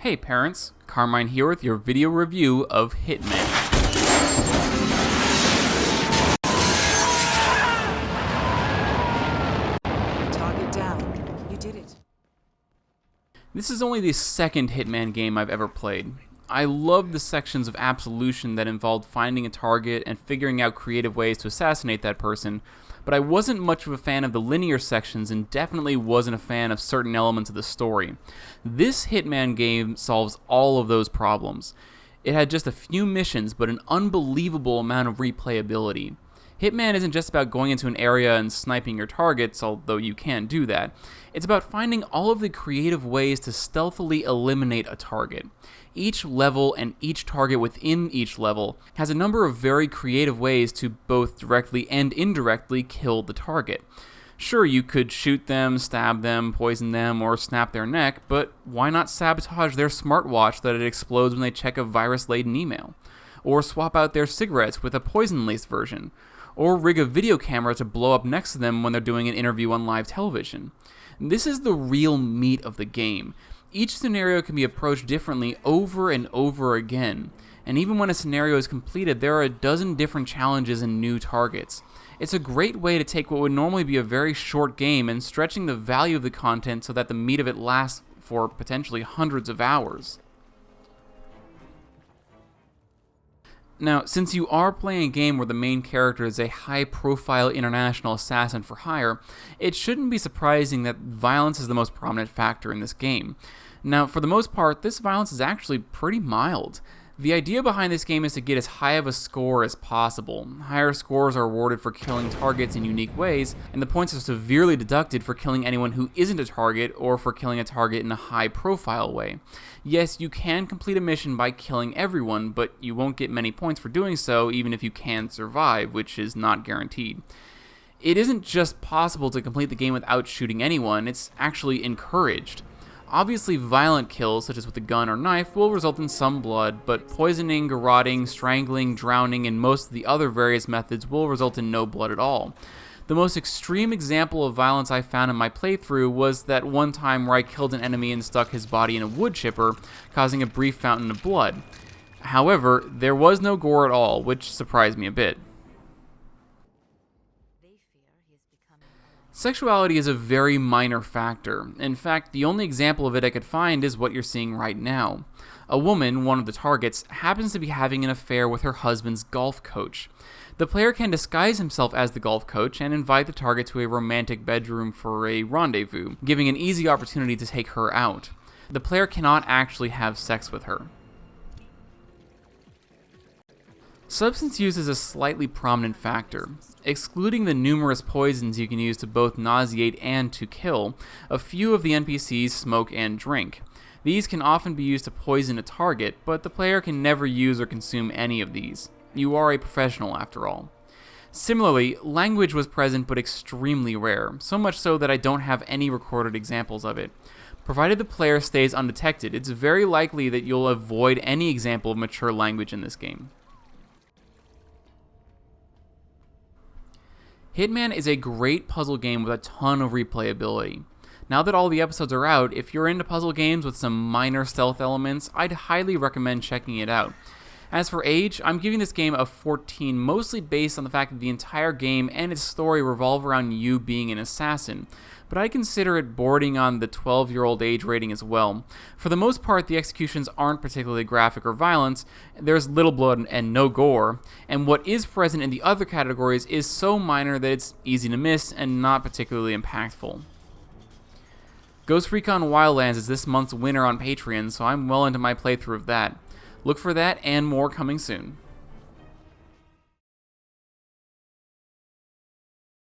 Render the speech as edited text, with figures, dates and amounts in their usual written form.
Hey parents, Carmine here with your video review of Hitman. Target down. You did it. This is only the second Hitman game I've ever played. I loved the sections of Absolution that involved finding a target and figuring out creative ways to assassinate that person, but I wasn't much of a fan of the linear sections and definitely wasn't a fan of certain elements of the story. This Hitman game solves all of those problems. It had just a few missions, but an unbelievable amount of replayability. Hitman isn't just about going into an area and sniping your targets, although you can do that. It's about finding all of the creative ways to stealthily eliminate a target. Each level and each target within each level has a number of very creative ways to both directly and indirectly kill the target. Sure, you could shoot them, stab them, poison them, or snap their neck, but why not sabotage their smartwatch that it explodes when they check a virus-laden email? Or swap out their cigarettes with a poison-laced version? Or rig a video camera to blow up next to them when they're doing an interview on live television? This is the real meat of the game. Each scenario can be approached differently over and over again, and even when a scenario is completed, there are a dozen different challenges and new targets. It's a great way to take what would normally be a very short game and stretching the value of the content so that the meat of it lasts for potentially hundreds of hours. Now, since you are playing a game where the main character is a high-profile international assassin for hire, it shouldn't be surprising that violence is the most prominent factor in this game. Now, for the most part, this violence is actually pretty mild. The idea behind this game is to get as high of a score as possible. Higher scores are awarded for killing targets in unique ways, and the points are severely deducted for killing anyone who isn't a target or for killing a target in a high-profile way. Yes, you can complete a mission by killing everyone, but you won't get many points for doing so even if you can survive, which is not guaranteed. It isn't just possible to complete the game without shooting anyone, it's actually encouraged. Obviously, violent kills, such as with a gun or knife, will result in some blood, but poisoning, garroting, strangling, drowning, and most of the other various methods will result in no blood at all. The most extreme example of violence I found in my playthrough was that one time where I killed an enemy and stuck his body in a wood chipper, causing a brief fountain of blood. However, there was no gore at all, which surprised me a bit. Sexuality is a very minor factor. In fact, the only example of it I could find is what you're seeing right now. A woman, one of the targets, happens to be having an affair with her husband's golf coach. The player can disguise himself as the golf coach and invite the target to a romantic bedroom for a rendezvous, giving an easy opportunity to take her out. The player cannot actually have sex with her. Substance use is a slightly prominent factor. Excluding the numerous poisons you can use to both nauseate and to kill, a few of the NPCs smoke and drink. These can often be used to poison a target, but the player can never use or consume any of these. You are a professional after all. Similarly, language was present but extremely rare, so much so that I don't have any recorded examples of it. Provided the player stays undetected, it's very likely that you'll avoid any example of mature language in this game. Hitman is a great puzzle game with a ton of replayability. Now that all the episodes are out, if you're into puzzle games with some minor stealth elements, I'd highly recommend checking it out. As for age, I'm giving this game a 14, mostly based on the fact that the entire game and its story revolve around you being an assassin, but I consider it bordering on the 12-year-old age rating as well. For the most part, the executions aren't particularly graphic or violent, there's little blood and no gore, and what is present in the other categories is so minor that it's easy to miss and not particularly impactful. Ghost Recon Wildlands is this month's winner on Patreon, so I'm well into my playthrough of that. Look for that and more coming soon.